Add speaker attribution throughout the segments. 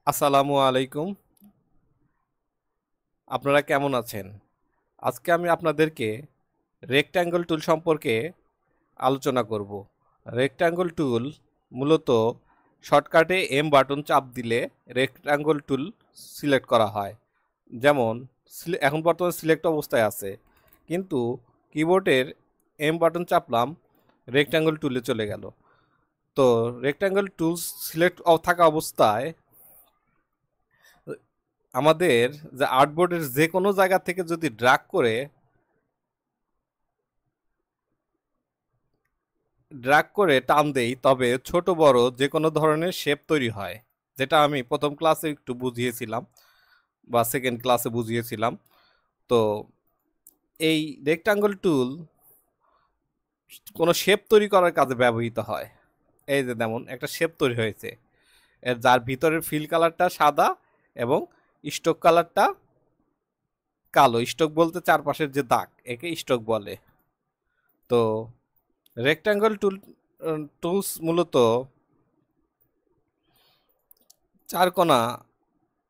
Speaker 1: আসসালামু আলাইকুম। আপনারা কেমন আছেন? আজকে আমি আপনাদেরকে রেক্ট্যাঙ্গল টুল সম্পর্কে আলোচনা করব। রেক্ট্যাঙ্গল টুল মূলত শর্টকাটে এম বাটন চাপ দিলে রেক্ট্যাঙ্গল টুল সিলেক্ট করা হয়। যেমন এখন বর্তমানে সিলেক্ট অবস্থায় আছে, কিন্তু কিবোর্ডের এম বাটন চাপলাম, রেক্ট্যাঙ্গল টুলে চলে গেল। তো রেক্ট্যাঙ্গল টুলস সিলেক্ট থাকা অবস্থায় আমাদের যে আর্টবোর্ডের যে কোনো জায়গা থেকে যদি ড্র্যাগ করে টান দেই, তবে ছোট বড় যে কোনো ধরনের শেপ তৈরি হয়, যেটা আমি প্রথম ক্লাসে একটু বুঝিয়েছিলাম বা সেকেন্ড ক্লাসে বুঝিয়েছিলাম। তো এই রেক্টাঙ্গল টুল কোনো শেপ তৈরি করার কাজে ব্যবহৃত হয়। এই যে যেমন একটা শেপ তৈরি হয়েছে, যার ভিতরের ফিল কালারটা সাদা এবং স্টোক কালারটা কালো। স্টোক বলতে চারপাশের যে দাগ, একে স্টোক বলে। তো রেক্টাঙ্গল টুলস মূলত চার কোণা,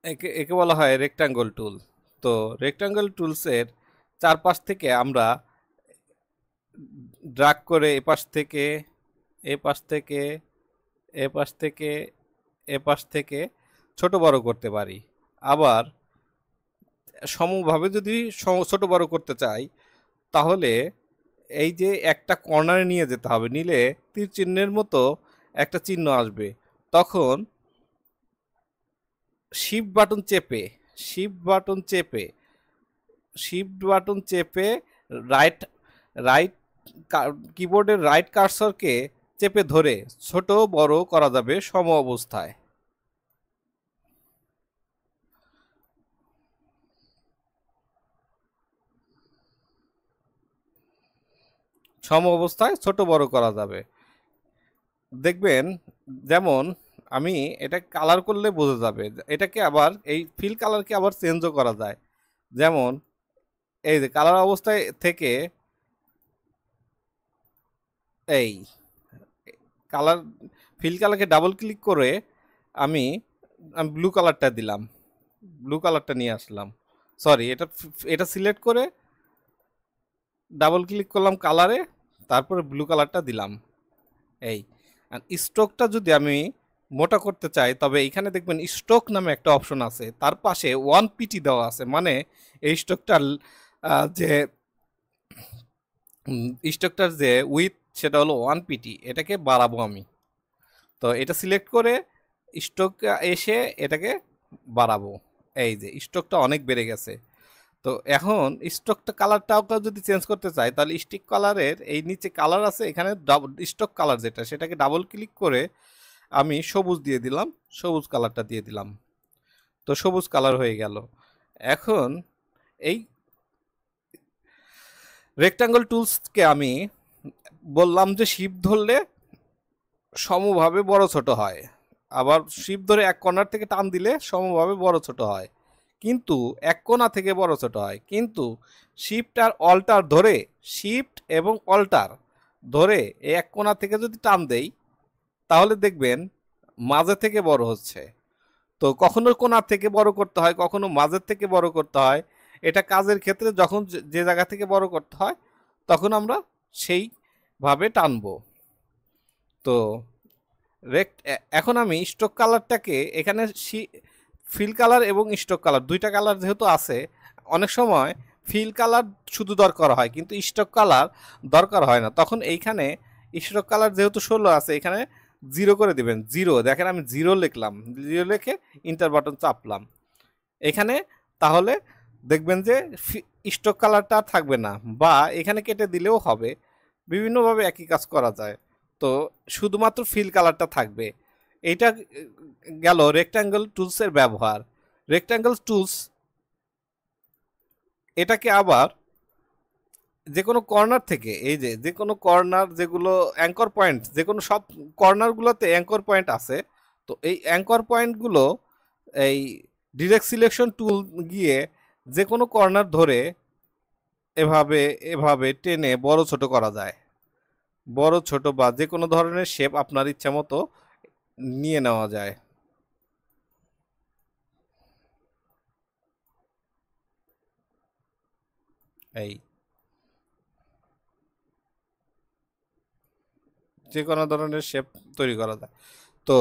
Speaker 1: একে একে বলা হয় রেক্টাঙ্গল টুল। তো রেক্টাঙ্গল টুলসের চারপাশ থেকে আমরা ড্রাগ করে এপাশ থেকে এপাশ থেকে এপাশ থেকে এপাশ থেকে ছোট বড় করতে পারি। আবার সমভাবে যদি ছোট বড় করতে চাই, তাহলে এই যে একটা কর্নারে নিয়ে যেতে হবে, নিলে তীর চিহ্নের মতো একটা চিহ্ন আসবে। তখন শিফট বাটন চেপে শিফট বাটন চেপে শিফট বাটন চেপে রাইট রাইট কিবোর্ডের রাইট কার্সরকে চেপে ধরে ছোট বড় করা যাবে সম অবস্থায়। সম অবস্থায় ছোট বড় করা যাবে, দেখবেন। যেমন আমি এটা কালার করলে বোঝা যাবে। এটাকে আবার এই ফিল কালারকে আবার চেঞ্জও করা যায়। যেমন এই যে কালার অবস্থায় থেকে এই কালার ফিল কালারকে ডাবল ক্লিক করে আমি আমি ব্লু কালারটা দিলাম, ব্লু কালারটা নিয়ে আসলাম। সরি, এটা এটা সিলেক্ট করে ডাবল ক্লিক করলাম কালারে, তারপরে ব্লু কালারটা দিলাম। এই আর স্ট্রোকটা যদি আমি মোটা করতে চাই, তবে এখানে দেখবেন স্ট্রোক নামে একটা অপশন আছে, তার পাশে 1 পিটি দেওয়া আছে। মানে এই স্ট্রোকটার যে স্ট্রোকটার যে উইথ, সেটা হলো 1 পিটি। এটাকে বাড়াবো আমি। তো এটা সিলেক্ট করে স্ট্রোক এসে এটাকে বাড়াবো। এই যে স্ট্রোকটা অনেক বেড়ে গেছে। তো এখন স্ট্রোকটা কালারটাও যদি চেঞ্জ করতে চাই, তাহলে স্টিক কালারের এই নিচে কালার আছে, এখানে স্ট্রোক কালার যেটা, সেটাকে ডাবল ক্লিক করে আমি সবুজ দিয়ে দিলাম, সবুজ কালারটা দিয়ে দিলাম। তো সবুজ কালার হয়ে গেল। এখন এই রেক্টাঙ্গল টুলসকে আমি বললাম যে শিফট ধরলে সমভাবে বড় ছোট হয়, আবার শিফট ধরে এক কর্নার থেকে টান দিলে সমভাবে বড় ছোট হয়, কিন্তু এক কোণা থেকে বড় ছোট হয়। কিন্তু শিফট আর অল্টার ধরে, শিফট এবং অল্টার ধরে এই এক কোণা থেকে যদি টান দেই, তাহলে দেখবেন মাঝে থেকে বড় হচ্ছে। তো কখনো কোণা থেকে বড় করতে হয়, কখনো মাঝের থেকে বড় করতে হয়। এটা কাজের ক্ষেত্রে যখন যে জায়গা থেকে বড় করতে হয়, তখন আমরা সেইভাবে টানবো। তো এখন আমি স্ট্রোক কালারটাকে এখানে ফিল কালার এবং স্ট্রোক কালার দুইটা কালার যেহেতু আছে, অনেক সময় ফিল কালার শুধু দরকার হয়, কিন্তু স্ট্রোক কালার দরকার হয় না। তখন এইখানে স্ট্রোক কালার যেহেতু 16 আছে, এখানে 0 করে দিবেন। 0 দেখেন, আমি 0 লিখলাম, 0 লিখে ইন্টার বাটন চাপলাম এখানে। তাহলে দেখবেন যে স্ট্রোক কালারটা থাকবে না, বা এখানে কেটে দিলেও হবে। বিভিন্নভাবে একই কাজ করা যায়। তো শুধুমাত্র ফিল কালারটা থাকবে। এইটা গেল রেক্ট্যাঙ্গল টুলসের ব্যবহার। রেক্ট্যাঙ্গল টুলস এটাকে আবার যে কোনো কর্নার থেকে, এই যে যে কোনো কর্নার, যেগুলো অ্যাঙ্কর পয়েন্ট, যে কোনো সব কর্নারগুলোতে অ্যাঙ্কর পয়েন্ট আছে। তো এই অ্যাঙ্কর পয়েন্টগুলো এই ডিরেক্ট সিলেকশন টুল গিয়ে যে কোনো কর্নার ধরে এভাবে এভাবে টেনে বড় ছোট করা যায়। বড় ছোট বা যে কোনো ধরনের শেপ আপনার ইচ্ছা মতো নিয়ে নেওয়া যায়। এই যে কোনো ধরনের শেপ তৈরি করা যায়। তো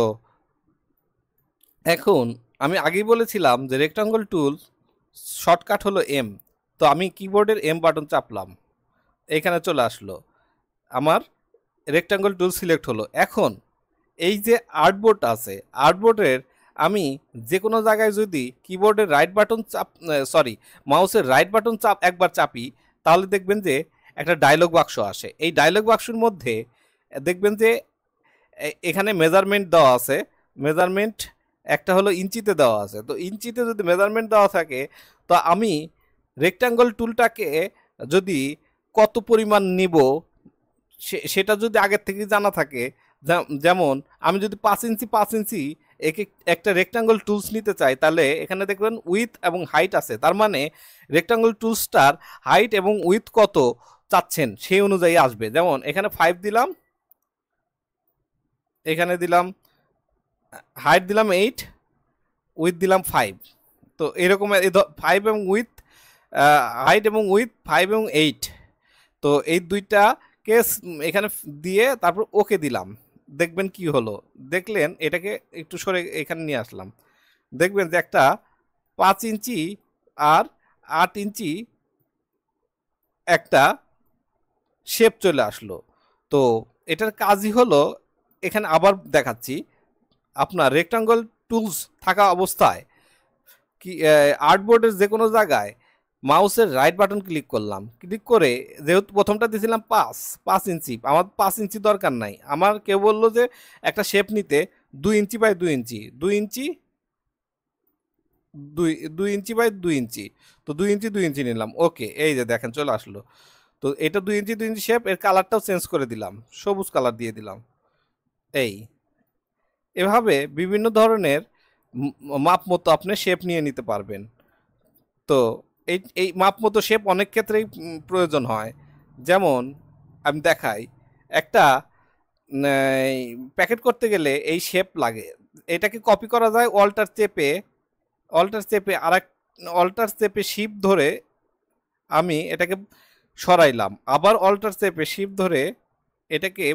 Speaker 1: এখন আমি আগেই বলেছিলাম যে রেক্টাঙ্গল টুল শর্টকাট হলো এম। তো আমি কিবোর্ডের এম বাটন চাপলাম, এখানে চলে আসলো, আমার রেক্টাঙ্গল টুল সিলেক্ট হলো। এখন এই যে আর্টবোর্ড আছে, আর্টবোর্ডের আমি যে কোনো জায়গায় যদি কিবোর্ডের রাইট বাটন মাউসের রাইট বাটন একবার চাপি, তাহলে দেখবেন যে একটা ডায়লগ বাক্স আসে। এই ডায়লগ বাক্সের মধ্যে দেখবেন যে এখানে মেজারমেন্ট দেওয়া আছে। মেজারমেন্ট একটা হলো ইঞ্চিতে দেওয়া আছে। তো ইঞ্চিতে যদি মেজারমেন্ট দেওয়া থাকে, তো আমি রেক্টাঙ্গল টুলটাকে যদি কত পরিমাণ নিব সেটা যদি আগের থেকে জানা থাকে, যেমন আমি যদি 5 ইঞ্চি একটা রেক্টাঙ্গল টুলস নিতে চাই, তাহলে এখানে দেখবেন উইথ এবং হাইট আছে। তার মানে রেক্টাঙ্গল টুলসটার হাইট এবং উইথ কত চাচ্ছেন সেই অনুযায়ী আসবে। যেমন এখানে 5 দিলাম, এখানে দিলাম হাইট দিলাম 8, উইথ দিলাম 5। তো এরকম 5 এবং উইথ হাইট এবং উইথ 5 এবং 8, তো এই দুইটা কেস এখানে দিয়ে তারপর ওকে দিলাম। দেখবেন কি হলো, দেখলেন এটাকে একটু সরে এখানে নিয়ে আসলাম, দেখবেন যে একটা 5 ইঞ্চি আর 8 ইঞ্চি একটা শেপ চলে আসলো। তো এটার কাজই হলো, এখানে আবার দেখাচ্ছি, আপনার রেক্টাঙ্গল টুলস থাকা অবস্থায় কি আর্টবোর্ডের যে কোনো জায়গায় মাউসের রাইট বাটন ক্লিক করলাম, ক্লিক করে যেহেতু প্রথমটা দিয়েছিলাম 5 ইঞ্চি, আমার 5 ইঞ্চি দরকার নাই। আমার কেউ বললো যে একটা শেপ নিতে 2 inch by 2 inch, 2 inch 2 inch by 2 ইঞ্চি, তো 2 ইঞ্চি নিলাম। ওকে, এই যে দেখেন চলে আসলো। তো এটা 2 ইঞ্চি শেপ, এর কালারটাও চেঞ্জ করে দিলাম, সবুজ কালার দিয়ে দিলাম। এই এভাবে বিভিন্ন ধরনের মাপ মতো আপনি শেপ নিয়ে নিতে পারবেন। তো এই এই মাপ মতো শেপ অনেক ক্ষেত্রেই প্রয়োজন হয়। যেমন আমি দেখাই, একটা প্যাকেট করতে গেলে এই শেপ লাগে। এটাকে কপি করা যায় অল্টার চেপে শিফট ধরে আমি এটাকে সরাইলাম, আবার অল্টার চেপে শিফট ধরে এটাকে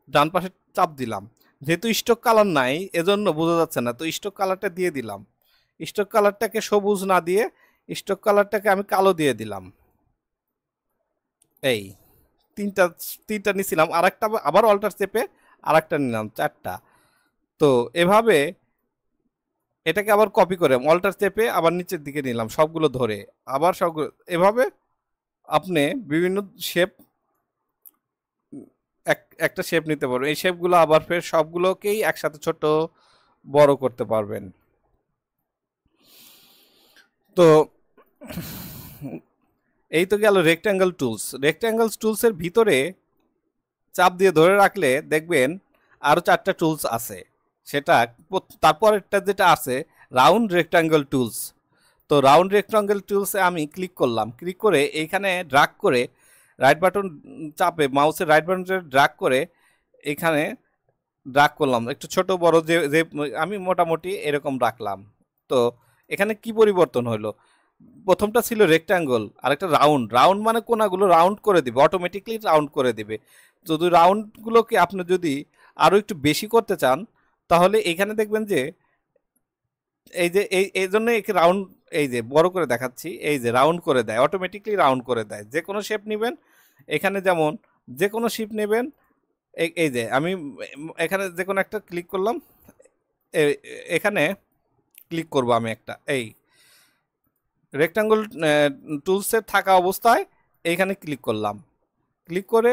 Speaker 1: ডান পাশে চাপ দিলাম। যেহেতু স্টক কালার নাই এজন্য বোঝা যাচ্ছে না, তো স্টক কালারটা দিয়ে দিলাম। স্টক কালারটাকে সবুজ না দিয়ে স্টক কালারটাকে আমি কালো দিয়ে দিলাম। এই তিনটা তিনটা নিছিলাম, আরেকটা আবার অল্টার চেপে আরেকটা নিলাম, 4টা। তো এভাবে এটাকে আবার কপি করে অল্টার চেপে আবার নিচের দিকে নিলাম সবগুলো ধরে, আবার সবগুলো এভাবে আপনি বিভিন্ন শেপ একটা শেপ নিতে পারবেন। এই শেপগুলো আবার ফের সবগুলোকেই একসাথে ছোট বড় করতে পারবেন। তো এই তো গেল রেক্ট্যাঙ্গল টুলস। রেক্ট্যাঙ্গল টুলসের ভিতরে চাপ দিয়ে ধরে রাখলে দেখবেন আরও 4টা টুলস আছে। সেটা তারপরেরটা যেটা আছে রাউন্ড রেক্ট্যাঙ্গল টুলস। তো রাউন্ড রেক্ট্যাঙ্গল টুলসে আমি ক্লিক করলাম, ক্লিক করে এইখানে ড্রাগ করে রাইট বাটন চাপে মাউসের রাইট বাটন ড্রাগ করে এখানে ড্রাগ করলাম, একটু ছোট বড় যে যে আমি মোটামুটি এরকম রাখলাম। তো এখানে কি পরিবর্তন হলো, প্রথমটা ছিল রেক্ট্যাঙ্গল আর একটা রাউন্ড। রাউন্ড মানে কোনাগুলো রাউন্ড করে দিবে, অটোমেটিকলি রাউন্ড করে দিবে। যদি রাউন্ডগুলোকে আপনি যদি আরও একটু বেশি করতে চান, তাহলে এখানে দেখবেন যে এই যে এই জন্য একে রাউন্ড, এই যে বড় করে দেখাচ্ছি, এই যে রাউন্ড করে দেয়, অটোমেটিকলি রাউন্ড করে দেয়। যে কোনো শেপ নেবেন এখানে, যেমন যে কোনো শেপ নেবেন, এই যে আমি এখানে যে কোনো একটা ক্লিক করলাম, এখানে ক্লিক করব আমি একটা, এই রেক্টাঙ্গল টুলসের থাকা অবস্থায় এইখানে ক্লিক করলাম, ক্লিক করে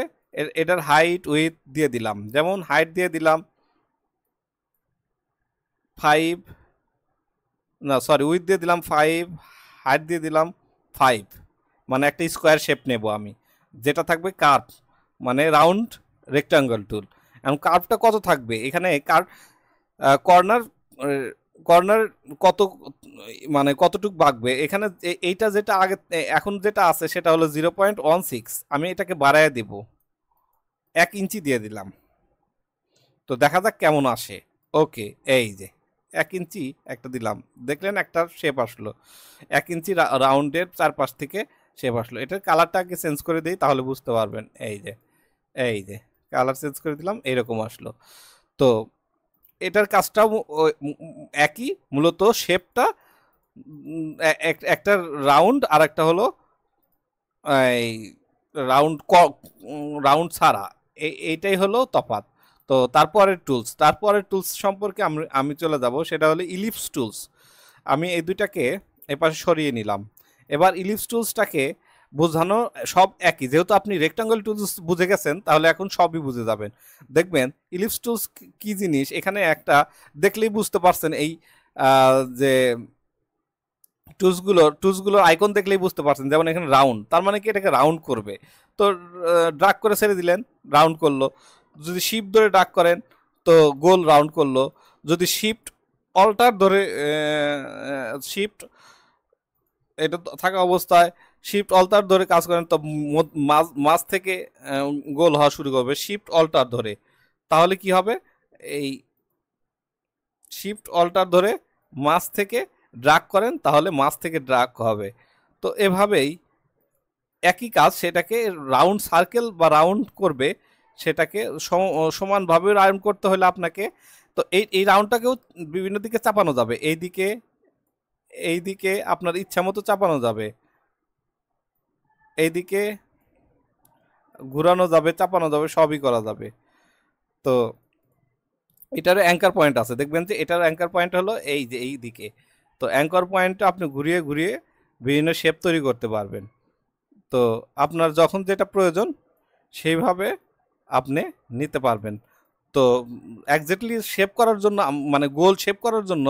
Speaker 1: এটার হাইট উইথ দিয়ে দিলাম। যেমন হাইট দিয়ে দিলাম 5, না সরি উইথ দিয়ে দিলাম 5, হাইট দিয়ে দিলাম 5। মানে একটা স্কোয়ার শেপ নেব আমি, যেটা থাকবে কার্ভ, মানে রাউন্ড রেক্টাঙ্গল টুল। এখন কার্ভটা কত থাকবে, এখানে কর্নার কর্নার কত, মানে কতটুক বাঁকবে এখানে, এইটা যেটা আগে এখন যেটা আছে সেটা হলো 0.16, আমি এটাকে বাড়ায় দেব, 1 ইঞ্চি দিয়ে দিলাম। তো দেখা যাক কেমন আসে। ওকে, এই যে 1 ইঞ্চি একটা দিলাম, দেখলেন একটা শেপ আসলো। 1 ইঞ্চি রাউন্ডের চারপাশ থেকে শেপ আসলো। এটার কালারটাকে চেঞ্জ করে দিই তাহলে বুঝতে পারবেন। এই যে কালার চেঞ্জ করে দিলাম, এইরকম আসলো। তো এটার কাজটাও একই, মূলত শেপটা একটা রাউন্ড আর একটা হলো এই রাউন্ড ছাড়া, এইটাই হলো তফাৎ। তো তারপরের টুলস সম্পর্কে আমি চলে যাব, সেটা হলো ইলিপস টুলস। আমি এই দুইটাকে এপাশে সরিয়ে নিলাম। এবার ইলিপস টুলসটাকে বোঝানো সব একই, যেহেতু আপনি রেক্টাঙ্গেল টুলস বুঝে গেছেন তাহলে এখন সবই বুঝে যাবেন। দেখবেন ইলিপস টুলস কি জিনিস, এখানে একটা দেখলেই বুঝতে পারছেন। এই যে টুলসগুলোর আইকন দেখলেই বুঝতে পারছেন, যেমন এখানে রাউন্ড, তার মানে কি এটাকে রাউন্ড করবে। তো ড্রাগ করে ছেড়ে দিলেন, রাউন্ড করলো। যদি শিফট ধরে ড্রাগ করেন তো গোল রাউন্ড করলো। যদি শিফট অল্টার ধরে শিফট এটা থাকা অবস্থায় শিফট অল্টার ধরে কাজ করেন তো মাঝ থেকে গোল হওয়া শুরু করবে শিফট অল্টার ধরে। তাহলে কি হবে, এই শিফট অল্টার ধরে মাঝ থেকে ড্রাগ করেন তাহলে মাঝ থেকে ড্রাগ হবে। তো এভাবেই একই কাজ, সেটাকে রাউন্ড সার্কেল বা রাউন্ড করবে, সেটাকে সমানভাবে রাউন্ড করতে হলে আপনাকে, তো এই রাউন্ডটাকেও বিভিন্ন দিকে চাপানো যাবে। এইদিকে আপনার ইচ্ছা মতো চাপানো যাবে, এইদিকে ঘুরানো যাবে, চাপানো যাবে, সবই করা যাবে। তো এটারও অ্যাঙ্কার পয়েন্ট আছে, দেখবেন যে এটার অ্যাঙ্কার পয়েন্ট হলো এই যে এই দিকে। তো অ্যাঙ্কার পয়েন্টটা আপনি ঘুরিয়ে ঘুরিয়ে বিভিন্ন শেপ তৈরি করতে পারবেন। তো আপনার যখন যেটা প্রয়োজন সেইভাবে আপনি নিতে পারবেন। তো এক্স্যাক্টলি শেপ করার জন্য মানে গোল শেপ করার জন্য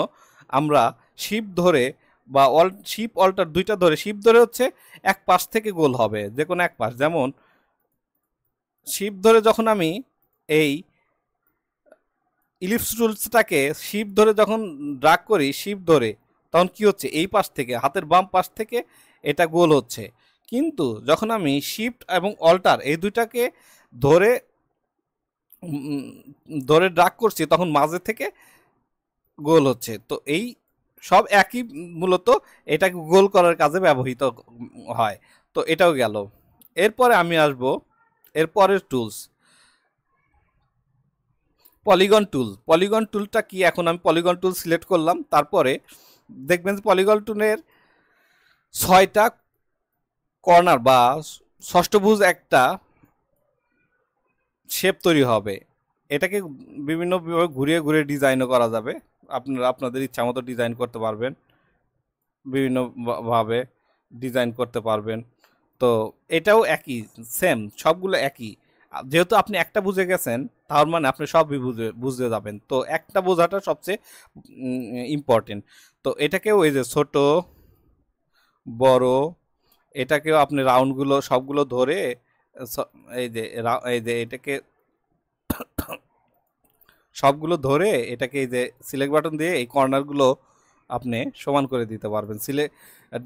Speaker 1: আমরা শিপ ধরে বা শিপ অল্টার দুইটা ধরে, শিপ ধরে হচ্ছে এক পাশ থেকে গোল হবে, যে কোনো এক পাশ। যেমন শিপ ধরে যখন আমি এই ইলিপস টুলসটাকে শিপ ধরে যখন ড্রাগ করি, শিপ ধরে, তখন কি হচ্ছে, এই পাশ থেকে হাতের বাম পাশ থেকে এটা গোল হচ্ছে। কিন্তু যখন আমি শিফট এবং অল্টার এই দুইটাকে ধরে ধরে ড্রাগ করছি তখন মাঝে থেকে গোল হচ্ছে। তো এই সব একই, মূলত এটাকে গোল করার কাজে ব্যবহৃত হয়। তো এটাও গেল। এরপরে আমি আসবো এরপরের টুলস, পলিগন টুলটা কি। এখন আমি পলিগন টুল সিলেক্ট করলাম, তারপরে দেখবেন যে পলিগন টুলের 6টা কর্নার বা ষষ্ঠভুজ একটা শেপ তৈরি হবে। এটাকে বিভিন্নভাবে ঘুরিয়ে ঘুরিয়ে ডিজাইনও করা যাবে, আপনারা আপনাদের ইচ্ছা মতো ডিজাইন করতে পারবেন, বিভিন্নভাবে ডিজাইন করতে পারবেন। তো এটাও একই, সেম, সবগুলো একই। যেহেতু আপনি একটা বুঝে গেছেন তার মানে আপনি সবই বুঝতে যাবেন। তো একটা বোঝাটা সবচেয়ে ইম্পর্টেন্ট। তো এটাকেও এই যে ছোট বড়, এটাকেও আপনি রাউন্ডগুলো সবগুলো ধরে এই যে এটাকে সবগুলো ধরে এটাকে এই যে সিলেক্ট বাটন দিয়ে এই কর্নারগুলো আপনি সমান করে দিতে পারবেন।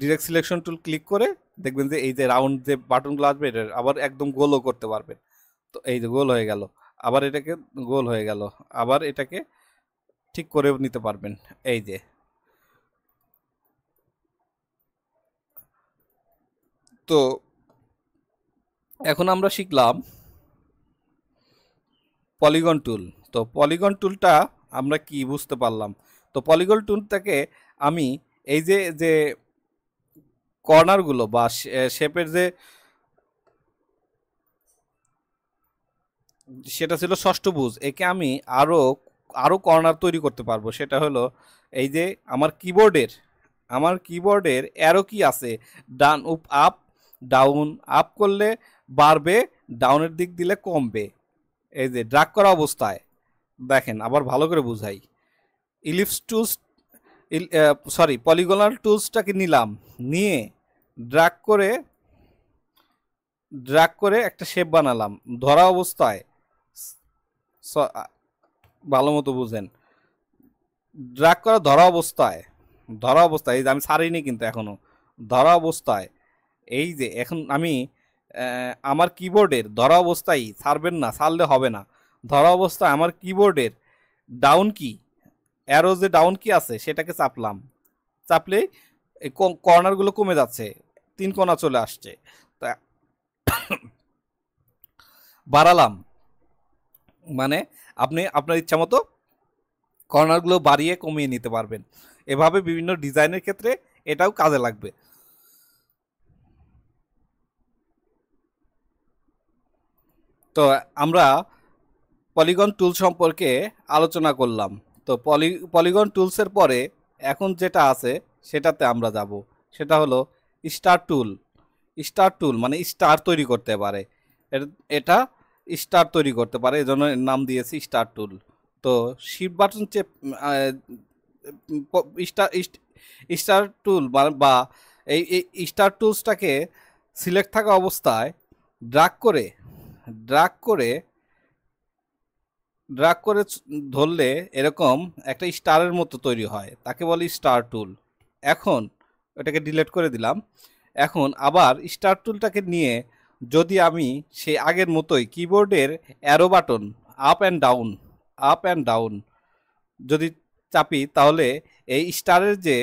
Speaker 1: ডিরেক্ট সিলেকশন টুল ক্লিক করে দেখবেন যে এই যে রাউন্ড যে বাটনগুলো আসবে এটা আবার একদম গোলও করতে পারবেন। তো এই যে গোল হয়ে গেল, আবার এটাকে গোল হয়ে গেল, আবার এটাকে ঠিক করে নিতে পারবেন। এই যে তো এখন আমরা শিখলাম পলিগন টুল। তো পলিগন টুলটা আমরা কি বুঝতে পারলাম। তো পলিগন টুল থেকে আমি এই যে যে কর্নারগুলো বা শেপের যে সেটা ছিল ষষ্ঠভুজ, একে আমি আরো আরো কর্নার তৈরি করতে পারবো। সেটা হলো এই যে আমার কিবোর্ডের অ্যারো কি আছে, ডান আপ ডাউন, আপ করলে বাড়বে, ডাউনের দিক দিলে কমবে। এই যে ড্রাগ করা অবস্থায় দেখেন, আবার ভালো করে বুঝাই। ইলিপস টুলস পলিগনাল টুলসটাকে নিলাম, নিয়ে ড্রাগ করে একটা শেপ বানালাম ধরা অবস্থায়। ভালো মতো বুঝেন, ড্রাগ করা ধরা অবস্থায় এই যে আমি ছাড়িনি কিন্তু এখনো, ধরা অবস্থায় এই যে এখন আমি আমার কিবোর্ডের ধরা অবস্থায়, ছাড়বেন না, ছাড়লে হবে না। ধরা অবস্থায় আমার কিবোর্ডের ডাউন কি, অ্যারো যে ডাউন কি আছে সেটাকে চাপলাম, চাপলেই এই কর্নারগুলো কমে যাচ্ছে। 3 কোণা চলে আসছে। তা বাড়ালাম, মানে আপনি আপনার ইচ্ছা মতো কর্নারগুলো বাড়িয়ে কমিয়ে নিতে পারবেন। এভাবে বিভিন্ন ডিজাইনের ক্ষেত্রে এটাও কাজে লাগবে। তো আমরা পলিগন টুল সম্পর্কে আলোচনা করলাম। তো পলিগন টুলসের পরে এখন যেটা আছে সেটাতে আমরা যাব, সেটা হলো স্টার টুল। স্টার টুল মানে স্টার তৈরি করতে পারে, এটা স্টার তৈরি করতে পারে, এজন্য এর নাম দিয়েছি স্টার টুল। তো শিফট বাটন চেপ স্টার স্টার টুল বা এই স্টার টুলসটাকে সিলেক্ট থাকা অবস্থায় ড্রাগ করে ড্রাগ করে ড্রাগ করে ধরলে এরকম একটা স্টারের মতো তৈরি হয়, তাকে বলি স্টার টুল। এখন এটাকে ডিলিট করে দিলাম। এখন আবার স্টার টুলটাকে নিয়ে যদি আমি সেই আগের মতোই কিবোর্ডের arrow button up and down যদি চাপি, তাহলে এই স্টারের যে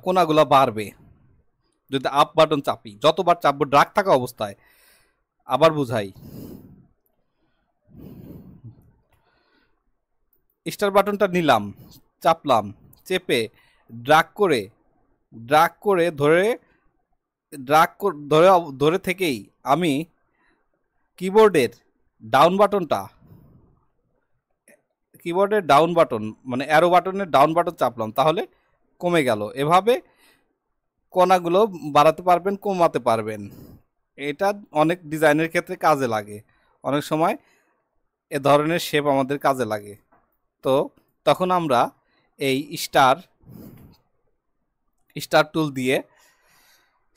Speaker 1: কোনাগুলা বাড়বে। যদি আপ বাটন চাপি, যতবার চাপবো ড্রাগ থাকা অবস্থায়, আবার বুঝাই, স্টার বাটনটা নিলাম, চাপলাম, চেপে ড্রাগ করে ধরে ধরে থেকেই আমি কিবোর্ডের ডাউন বাটনটা ডাউন বাটন মানে অ্যারো বাটনের ডাউন বাটন চাপলাম, তাহলে কমে গেল। এভাবে কোণাগুলো বাড়াতে পারবেন, কমাতে পারবেন। এটা অনেক ডিজাইনের ক্ষেত্রে কাজে লাগে, অনেক সময় এ ধরনের শেপ আমাদের কাজে লাগে। তো তখন আমরা এই স্টার টুল দিয়ে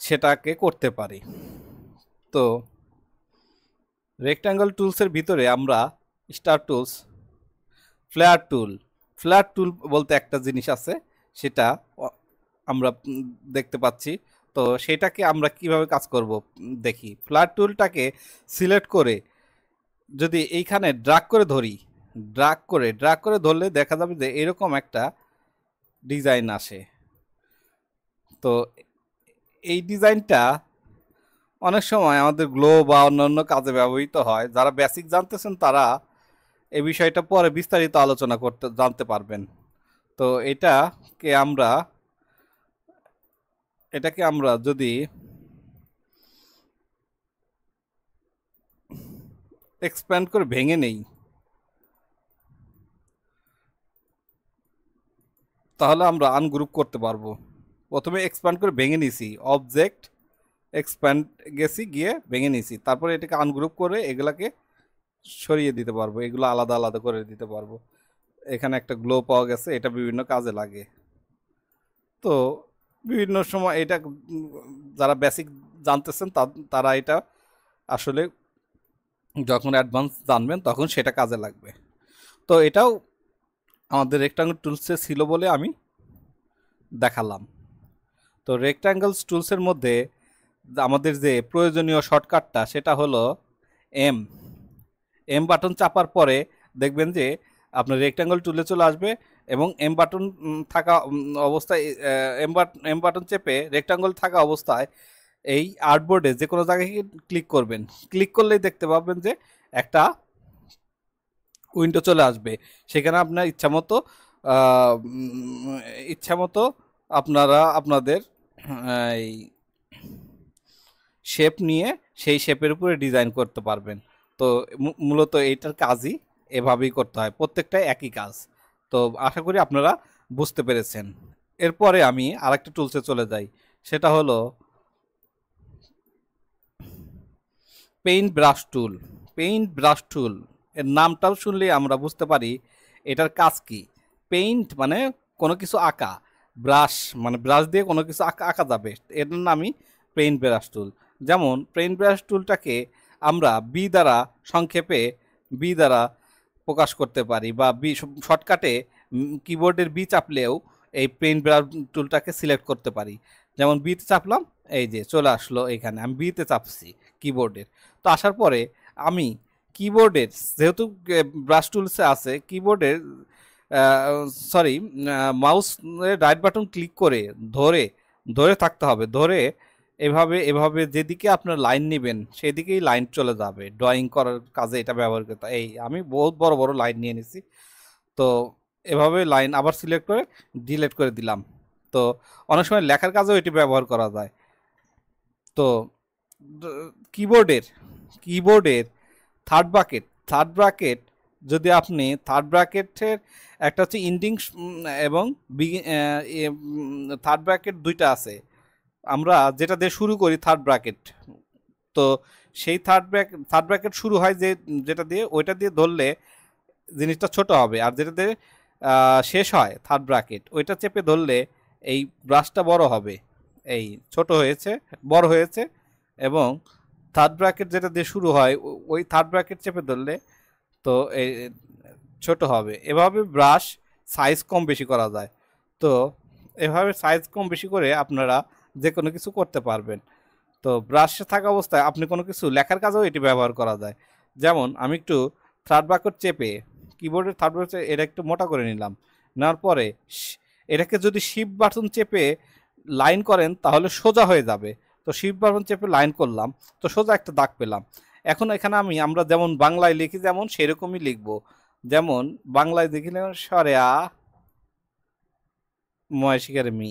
Speaker 1: সেটাকে করতে পারি। তো রেক্ট্যাঙ্গল টুলসের ভিতরে আমরা স্টার টুলস, ফ্ল্যাট টুল বলতে একটা জিনিস আছে, সেটা আমরা দেখতে পাচ্ছি। তো সেটাকে আমরা কিভাবে কাজ করব দেখি। ফ্ল্যাট টুলটাকে সিলেক্ট করে যদি এইখানে ড্রাগ করে ধরলে দেখা যাবে যে এরকম একটা ডিজাইন আসে। তো এই ডিজাইনটা অনেক সময় আমাদের গ্লো বা অন্যান্য কাজে ব্যবহৃত হয়। যারা বেসিক জানতেছেন তারা এই বিষয়টা পরে বিস্তারিত আলোচনা জানতে পারবেন। তো এটাকে আমরা যদি এক্সপ্যান্ড করে ভেঙে নেই, তাহলে আমরা আনগ্রুপ করতে পারবো। প্রথমে এক্সপ্যান্ড করে ভেঙে নিছি, অবজেক্ট এক্সপ্যান্ড গিয়ে ভেঙে নিছি, তারপরে এটাকে আনগ্রুপ করে এগুলাকে সরিয়ে দিতে পারবো, এগুলো আলাদা আলাদা করে দিতে পারবো। এখানে একটা গ্লো পাওয়া গেছে, এটা বিভিন্ন কাজে লাগে। তো বিভিন্ন সময় এটা যারা বেসিক জানতেছেন তারা এটা আসলে যখন অ্যাডভান্স জানবেন তখন সেটা কাজে লাগবে। তো এটাও আমাদের রেক্টাঙ্গল টুলসে ছিল বলে আমি দেখালাম। তো রেক্টাঙ্গল টুলসের মধ্যে আমাদের যে প্রয়োজনীয় শর্টকাটটা সেটা হলো এম বাটন চাপার পরে দেখবেন যে আপনার রেক্টাঙ্গল টুলে চলে আসবে, এবং এম বাটন থাকা অবস্থায় এম বাটন চেপে রেক্টাঙ্গল থাকা অবস্থায় এই আর্টবোর্ডে যে কোনো জায়গায় ক্লিক করবেন। ক্লিক করলেই দেখতে পাবেন যে একটা উইন্ডো চলে আসবে। সেখানে আপনার ইচ্ছামতো আপনারা আপনাদের এই শেপ নিয়ে সেই শেপের উপরে ডিজাইন করতে পারবেন। তো মূলত এইটার কাজই এভাবেই করতে হয়, প্রত্যেকটাই একই কাজ। তো আশা করি আপনারা বুঝতে পেরেছেন। এরপরে আমি আরেকটা টুলসে চলে যাই, সেটা হলো পেইন্ট ব্রাশ টুল। এর নামটাও শুনলেই আমরা বুঝতে পারি এটার কাজ কি। পেইন্ট মানে কোনো কিছু আঁকা, ব্রাশ মানে ব্রাশ দিয়ে কোনো কিছু আঁকা যাবে, এটার নামই পেইন্ট ব্রাশ টুল। যেমন পেইন্ট ব্রাশ টুলটাকে আমরা সংক্ষেপে বি দ্বারা প্রকাশ করতে পারি, বা শর্টকাটে কিবোর্ডের বি চাপলেও এই পেইন্ট ব্রাশ টুলটাকে সিলেক্ট করতে পারি। যেমন বিতে চাপলাম, এই যে চলে আসলো, এখানে আমি বিতে চাপছি কিবোর্ডের। তো আসার পরে আমি কিবোর্ডের যেহেতু ব্রাশ টুলসে আছে, কিবোর্ডের মাউস রাইট বাটন ক্লিক করে ধরে ধরে থাকতে হবে। ধরে এভাবে এভাবে যেদিকে আপনার লাইন নেবেন সেদিকেই লাইন চলে যাবে। ড্রয়িং করার কাজে এটা ব্যবহার করতে হয়। এই আমি বহুত বড় বড় লাইন নিয়ে নিছি। তো এভাবে লাইন আবার সিলেক্ট করে ডিলিট করে দিলাম। তো অনেক সময় লেখার কাজেও এটি ব্যবহার করা যায়। তো কিবোর্ডের কিবোর্ডের থার্ড ব্র্যাকেট যদি আপনি থার্ড ব্র্যাকেটের একটা হচ্ছে ইন্ডিং এবং থার্ড ব্র্যাকেট দুইটা আছে। আমরা যেটা দিয়ে শুরু করি থার্ড ব্র্যাকেট, তো সেই থার্ড ব্র্যাকেট শুরু হয় যেটা দিয়ে, ওইটা দিয়ে ধরলে জিনিসটা ছোট হবে, আর যেটা দিয়ে শেষ হয় থার্ড ব্র্যাকেট ওইটা চেপে ধরলে এই ব্রাশটা বড় হবে। এই ছোট হয়েছে, বড় হয়েছে, এবং থার্ড ব্র্যাকেট যেটা দিয়ে শুরু হয় ওই থার্ড ব্র্যাকেট চেপে ধরলে তো এই ছোট হবে। এভাবে ব্রাশ সাইজ কম বেশি করা যায়। তো এভাবে সাইজ কম বেশি করে আপনারা যে কোনো কিছু করতে পারবেন। তো ব্রাশ থাকা অবস্থায় আপনি কোনো কিছু লেখার কাজেও এটি ব্যবহার করা যায়। যেমন আমি একটু থার্ড ব্র্যাকেট চেপে কিবোর্ডের থার্ড ব্র্যাকেট এটা একটু মোটা করে নিলাম। নেওয়ার পরে এটাকে যদি শিফট বাটন চেপে লাইন করেন তাহলে সোজা হয়ে যাবে। তো শিফট বাটন চেপে লাইন করলাম, তো সোজা একটা দাগ পেলাম। এখন এখানে আমরা যেমন বাংলায় লিখি যেমন সেরকমই লিখবো। যেমন বাংলায় দেখিলে সরেয়া ময় শিকারে মি,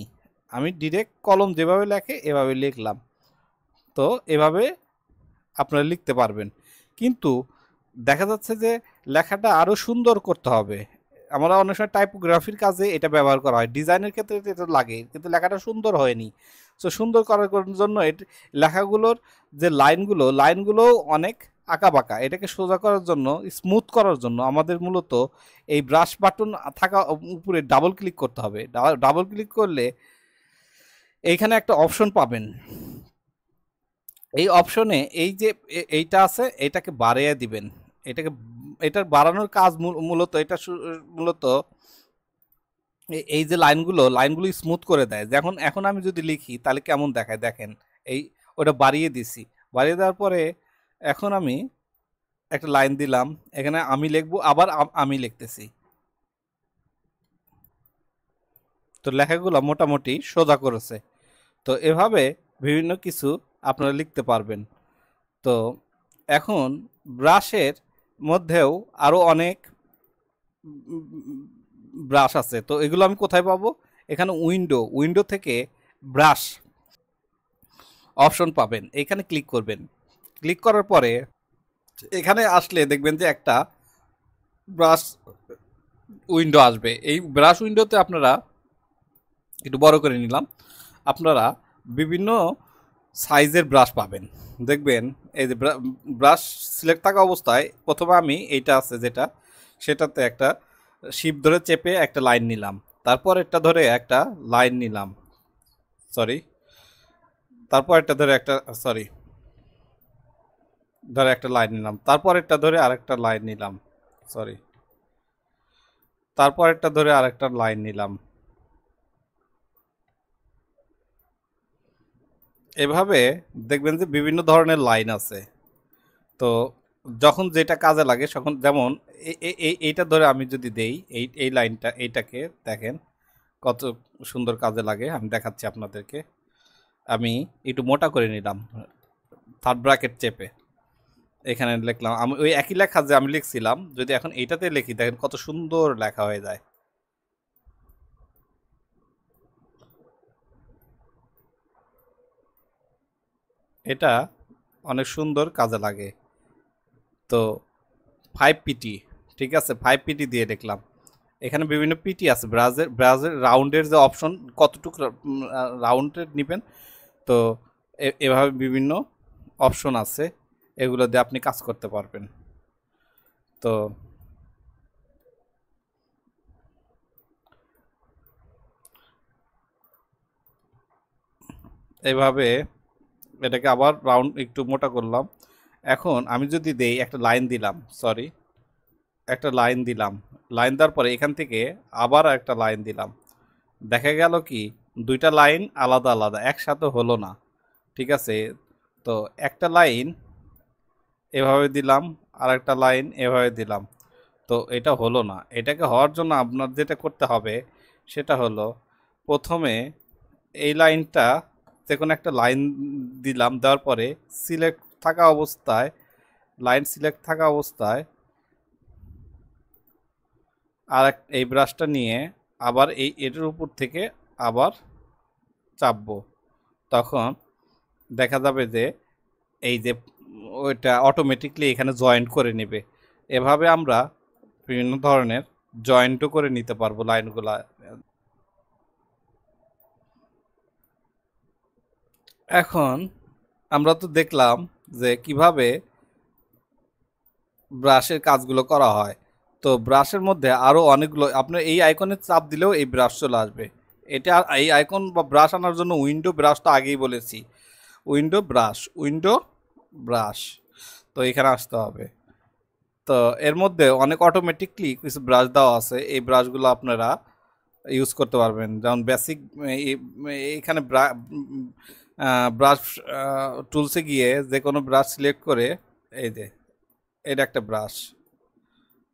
Speaker 1: আমি ডিরেক্ট কলম যেভাবে লেখে এভাবে লিখলাম। তো এভাবে আপনারা লিখতে পারবেন। কিন্তু দেখা যাচ্ছে যে লেখাটা আরও সুন্দর করতে হবে। আমরা অনেক সময় টাইপোগ্রাফির কাজে এটা ব্যবহার করা হয়, ডিজাইনের ক্ষেত্রে এটা লাগে, কিন্তু লেখাটা সুন্দর হয়নি। সো সুন্দর করার জন্য লেখাগুলোর যে লাইনগুলো অনেক আঁকাবাঁকা, এটাকে সোজা করার জন্য, স্মুথ করার জন্য আমাদের মূলত এই ব্রাশ বাটন থাকা উপরে ডাবল ক্লিক করতে হবে। ডাবল ক্লিক করলে এইখানে একটা অপশন পাবেন। এই অপশনে এই যে এইটা আছে এটাকে বাড়িয়ে দিবেন। এটার বাড়ানোর কাজ মূলত এটা মূলত এই যে লাইনগুলো স্মুথ করে দেয়। এখন আমি যদি লিখি তাহলে কেমন দেখায় দেখেন। এই ওটা বাড়িয়ে দিছি। বাড়িয়ে দেওয়ার পরে এখন আমি একটা লাইন দিলাম, এখানে আমি লিখবো, আবার আমি লিখতেছি। তো লেখাগুলো মোটামুটি সোজা করেছে। তো এভাবে বিভিন্ন কিছু আপনারা লিখতে পারবেন। তো এখন ব্রাশের মধ্যেও আরও অনেক ব্রাশ আছে। তো এগুলো আমি কোথায় পাবো? এখানে উইন্ডো থেকে ব্রাশ অপশন পাবেন, এখানে ক্লিক করবেন। ক্লিক করার পরে এখানে আসলে দেখবেন যে একটা ব্রাশ উইন্ডো আসবে। এই ব্রাশ উইন্ডোতে আপনারা একটু বড় করে নিলাম, আপনারা বিভিন্ন সাইজের ব্রাশ পাবেন। দেখবেন এই যে ব্রাশ সিলেক্ট থাকা অবস্থায় প্রথমে আমি এইটা আছে সেটাতে একটা শিপ ধরে চেপে একটা লাইন নিলাম, তারপর এটা ধরে একটা লাইন নিলাম, সরি, তারপর এটা ধরে একটা লাইন নিলাম, তারপর এটা ধরে আরেকটা লাইন নিলাম, সরি, তারপর এটা ধরে আরেকটা লাইন নিলাম। এভাবে দেখবেন যে বিভিন্ন ধরনের লাইন আছে। তো যখন যেটা কাজে লাগে তখন, যেমন এইটা ধরে আমি যদি দেই এই লাইনটা, এইটাকে দেখেন কত সুন্দর কাজে লাগে। আমি দেখাচ্ছি আপনাদেরকে। আমি একটু মোটা করে নিলাম থার্ড ব্র্যাকেট চেপে, এখানে লিখলাম। আমি ওই একই লেখা যে আমি লিখছিলাম যদি এখন এইটাতে লিখি দেখেন কত সুন্দর লেখা হয়ে যায়। এটা অনেক সুন্দর কাজে লাগে। তো 5 পিটি, ঠিক আছে, 5 পিটি দিয়ে দেখলাম। এখানে বিভিন্ন পিটি আছে, ব্রাউজের রাউন্ডের যে অপশন, কতটুকু রাউন্ডের নেবেন। তো এভাবে বিভিন্ন অপশন আছে, এগুলো দিয়ে আপনি কাজ করতে পারবেন। তো এভাবে এটাকে আবার রাউন্ড একটু মোটা করলাম। এখন আমি যদি দেই একটা লাইন দিলাম, সরি, একটা লাইন দিলাম, লাইন দেওয়ার পরে এখান থেকে আবার একটা লাইন দিলাম, দেখা গেল কি দুইটা লাইন আলাদা আলাদা একসাথে হলো না। ঠিক আছে, তো একটা লাইন এভাবে দিলাম, আর একটা লাইন এভাবে দিলাম, তো এটা হলো না। এটাকে হওয়ার জন্য আপনার যেটা করতে হবে সেটা হলো প্রথমে এই লাইনটা যে কোনো একটা লাইন দিলাম, দেওয়ার পরে সিলেক্ট থাকা অবস্থায়, লাইন সিলেক্ট থাকা অবস্থায় আর এই ব্রাশটা নিয়ে আবার এটার উপর থেকে আবার চাপবো, তখন দেখা যাবে যে এই যে ওইটা অটোমেটিকলি এখানে জয়েন্ট করে নেবে। এভাবে আমরা বিভিন্ন ধরনের জয়েন্টও করে নিতে পারবো লাইনগুলা। এখন আমরা তো দেখলাম যে কিভাবে ব্রাশের কাজগুলো করা হয়। তো ব্রাশের মধ্যে আরও অনেকগুলো, আপনার এই আইকনে চাপ দিলেও এই ব্রাশ চলে আসবে। এটা এই আইকন বা ব্রাশ আনার জন্য উইন্ডো ব্রাশ তো আগেই বলেছি, উইন্ডো ব্রাশ, তো এখানে আসতে হবে। তো এর মধ্যে অনেক অটোমেটিকলি কিছু ব্রাশ দেওয়া আছে, এই ব্রাশগুলো আপনারা ইউজ করতে পারবেন। যেমন বেসিক এখানে ব্রাশ টুলসে গিয়ে যে কোনো ব্রাশ সিলেক্ট করে, এই যে এটা একটা ব্রাশ,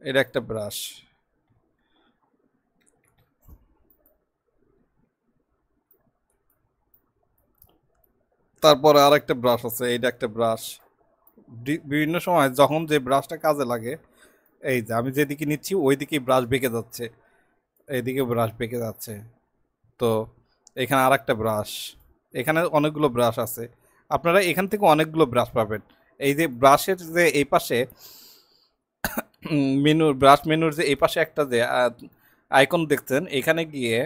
Speaker 1: এটা একটা ব্রাশ, তারপরে আর একটা ব্রাশ আছে, এইটা একটা ব্রাশ। বিভিন্ন সময় যখন যে ব্রাশটা কাজে লাগে, এই যে আমি যেদিকে নিচ্ছি ওই দিকেই ব্রাশ বেঁকে যাচ্ছে, এইদিকে ব্রাশ বেঁকে যাচ্ছে। তো এখানে আর একটা ব্রাশ, এখানে অনেকগুলো ব্রাশ আছে, আপনারা এখান থেকে অনেকগুলো ব্রাশ পাবেন। এই যে ব্রাশের যে এই পাশে মেনুর, ব্রাশ মেনুর যে এই পাশে একটা যে আইকন দেখছেন, এখানে গিয়ে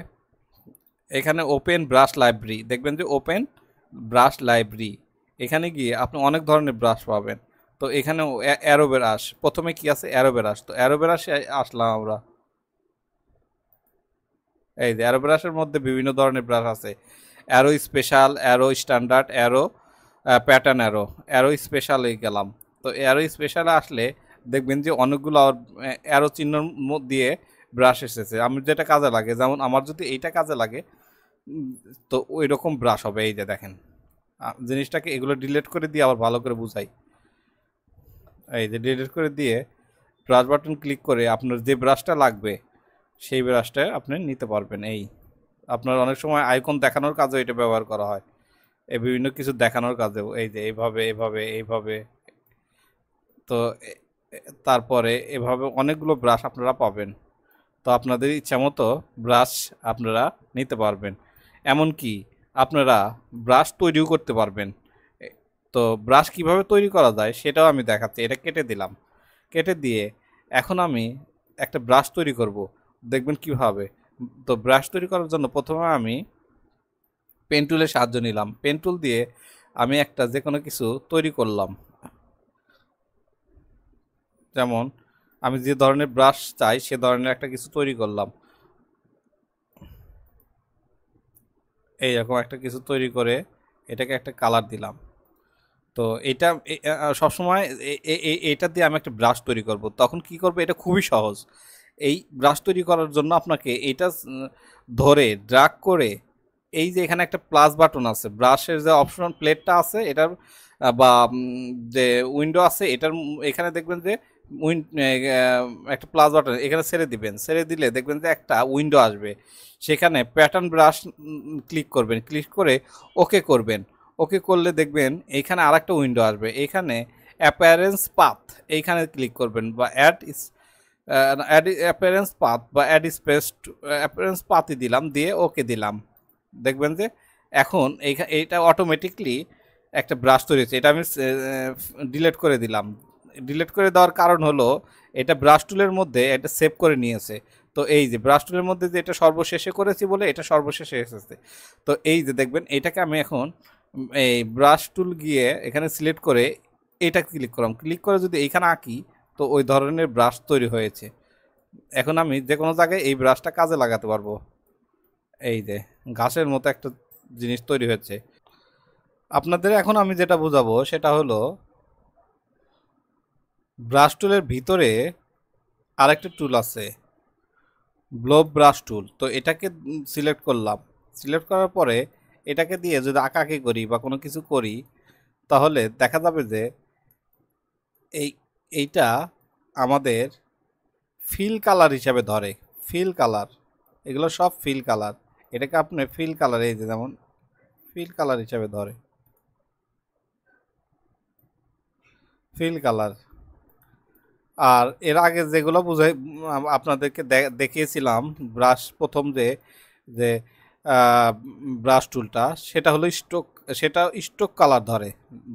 Speaker 1: এখানে ওপেন ব্রাশ লাইব্রেরি দেখবেন, যে ওপেন ব্রাশ লাইব্রেরি, এখানে গিয়ে আপনি অনেক ধরনের ব্রাশ পাবেন। তো এখানে অ্যারো ব্রাশ, প্রথমে কি আছে অ্যারো ব্রাশ, তো অ্যারো ব্রাশে আসলাম আমরা। এই যে অ্যারো ব্রাশের মধ্যে বিভিন্ন ধরনের ব্রাশ আছে, arrow special, arrow standard, arrow pattern, arrow, arrow স্পেশালে গেলাম। তো অ্যারো স্পেশালে আসলে দেখবেন যে অনেকগুলো অ্যারো চিহ্ন দিয়ে ব্রাশ এসেছে, আমি যেটা কাজে লাগে, যেমন আমার যদি এইটা কাজে লাগে, তো ওই রকম ব্রাশ হবে। এই যে দেখেন, জিনিসটাকে এগুলো ডিলিট করে দিয়ে আবার ভালো করে বুঝাই। এই যে ডিলিট করে দিয়ে ব্রাশ বাটন ক্লিক করে আপনার যে ব্রাশটা লাগবে সেই ব্রাশটা আপনি নিতে পারবেন। এই আপনার অনেক সময় আইকন দেখানোর কাজেও এটা ব্যবহার করা হয়, এই বিভিন্ন কিছু দেখানোর কাজেও, এই যে এইভাবে এইভাবে এইভাবে। তো তারপরে এভাবে অনেকগুলো ব্রাশ আপনারা পাবেন। তো আপনাদের ইচ্ছা মতো ব্রাশ আপনারা নিতে পারবেন। এমনকি আপনারা ব্রাশ তৈরিও করতে পারবেন। তো ব্রাশ কিভাবে তৈরি করা যায় সেটাও আমি দেখাচ্ছি। এটা কেটে দিলাম, কেটে দিয়ে এখন আমি একটা ব্রাশ তৈরি করব, দেখবেন কিভাবে। তো ব্রাশ তৈরি করার জন্য প্রথমে আমি পেন টুলের সাহায্য নিলাম, পেন টুল দিয়ে আমি একটা যে কোনো কিছু তৈরি করলাম। যেমন আমি যে ধরনের ব্রাশ চাই সে ধরনের একটা কিছু তৈরি করলাম, এইরকম একটা কিছু তৈরি করে এটাকে একটা কালার দিলাম। তো এটা সবসময় এটা দিয়ে আমি একটা ব্রাশ তৈরি করব, তখন কি করব, এটা খুবই সহজ। এই ব্রাশ তৈরি করার জন্য আপনাকে এটা ধরে ড্রাগ করে, এই যে এখানে একটা প্লাস বাটন আছে, ব্রাশের যে অপশন প্লেটটা আছে এটার বা যে উইন্ডো আছে এটার, এখানে দেখবেন যে একটা প্লাস বাটন, এখানে ছেড়ে দিবেন, ছেড়ে দিলে দেখবেন যে একটা উইন্ডো আসবে, সেখানে প্যাটার্ন ব্রাশ ক্লিক করবেন, ক্লিক করে ওকে করবেন। ওকে করলে দেখবেন এইখানে আর একটা উইন্ডো আসবে, এখানে অ্যাপিয়ারেন্স পাথ, এইখানে ক্লিক করবেন, বা অ্যাড অ্যাপিয়ারেন্স পাথ বা অ্যাড স্পেস অ্যাপিয়ারেন্স পাথই দিলাম, দিয়ে ওকে দিলাম। দেখবেন যে এখন এইটা অটোমেটিকলি একটা ব্রাশ তৈরি হচ্ছে। এটা আমি ডিলিট করে দিলাম, ডিলিট করে দেওয়ার কারণ হলো এটা ব্রাশ টুলের মধ্যে এটা সেভ করে নিয়েছে। তো এই যে ব্রাশ টুলের মধ্যে যে এটা সর্বশেষে করেছি বলে এটা সর্বশেষে এসেছে। তো এই যে দেখবেন এটাকে আমি এখন এই ব্রাশ টুল গিয়ে এখানে সিলেক্ট করে এটা ক্লিক করলাম, ক্লিক করে যদি এইখানে আঁকি, তো ওই ধরনের ব্রাশ তৈরি হয়েছে। এখন আমি যে কোনো জায়গায় এই ব্রাশটা কাজে লাগাতে পারবো। এই যে ঘাসের মতো একটা জিনিস তৈরি হয়েছে। আপনাদের এখন আমি যেটা বোঝাবো সেটা হলো ব্রাশ টুলের ভিতরে আরেকটা টুল আছে, ব্লো ব্রাশ টুল। তো এটাকে সিলেক্ট করলাম, সিলেক্ট করার পরে এটাকে দিয়ে যদি আঁকাআঁকি করি বা কোনো কিছু করি, তাহলে দেখা যাবে যে এই এইটা আমাদের ফিল কালার হিসাবে ধরে। ফিল কালার, এগুলো সব ফিল কালার। এটাকে আপনি ফিল কালার, এই যে যেমন ফিল কালার হিসাবে ধরে, ফিল কালার। আর এর আগে যেগুলো বুঝাই আপনাদেরকে দেখিয়েছিলাম, ব্রাশ প্রথম যে যে ব্রাশ টুলটা, সেটা হলো স্ট্রোক, সেটা স্ট্রোক কালার ধরে।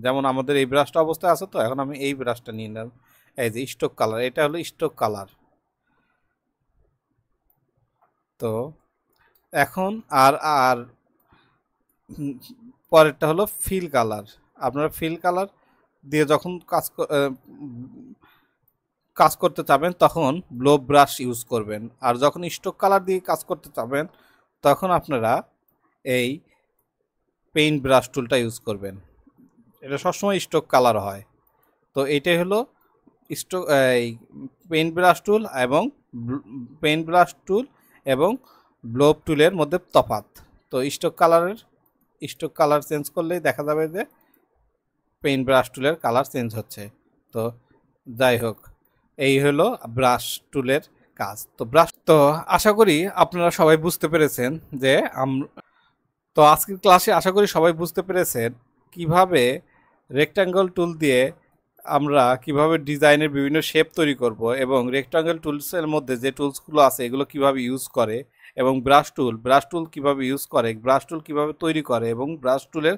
Speaker 1: যেমন আমাদের এই ব্রাশটা অবস্থায় আছে, তো এখন আমি এই ব্রাশটা নিয়ে নিলাম, এই যে স্ট্রোক কালার, এটা হলো স্ট্রোক কালার। তো এখন আর আর পরেরটা হলো ফিল কালার। আপনারা ফিল কালার দিয়ে যখন কাজ করতে চাবেন তখন ব্লো ব্রাশ ইউজ করবেন, আর যখন স্ট্রোক কালার দিয়ে কাজ করতে চাবেন তখন আপনারা এই পেইন্ট ব্রাশ টুলটা ইউজ করবেন। এটা সবসময় স্ট্রোক কালার হয়। তো এইটাই হলো স্ট্রোক এই পেইন্ট ব্রাশ টুল এবং পেইন্ট ব্রাশ টুল এবং ব্লোব টুলের মধ্যে তফাৎ। তো স্ট্রোক কালার চেঞ্জ করলেই দেখা যাবে যে পেইন্ট ব্রাশ টুলের কালার চেঞ্জ হচ্ছে। তো যাই হোক, এই হলো ব্রাশ টুলের কাজ। তো আশা করি আপনারা সবাই বুঝতে পেরেছেন যে তো আজকের ক্লাসে আশা করি সবাই বুঝতে পেরেছেন কিভাবে রেক্ট্যাঙ্গল টুল দিয়ে আমরা কিভাবে ডিজাইনের বিভিন্ন শেপ তৈরি করব, এবং রেক্ট্যাঙ্গল টুলসের মধ্যে যে টুলসগুলো আছে এগুলো কিভাবে ইউজ করে, এবং ব্রাশ টুল কিভাবে ইউজ করে, ব্রাশ টুল কিভাবে তৈরি করে, এবং ব্রাশ টুলের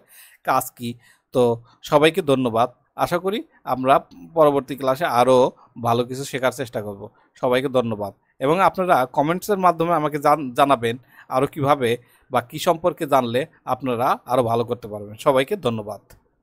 Speaker 1: কাজ কি। তো সবাইকে ধন্যবাদ। আশা করি আমরা পরবর্তী ক্লাসে আরও ভালো কিছু শেখার চেষ্টা করব। সবাইকে ধন্যবাদ, এবং আপনারা কমেন্টসের মাধ্যমে আমাকে জানাবেন আরও কিভাবে বা কী সম্পর্কে জানলে আপনারা আরও ভালো করতে পারবেন। সবাইকে ধন্যবাদ।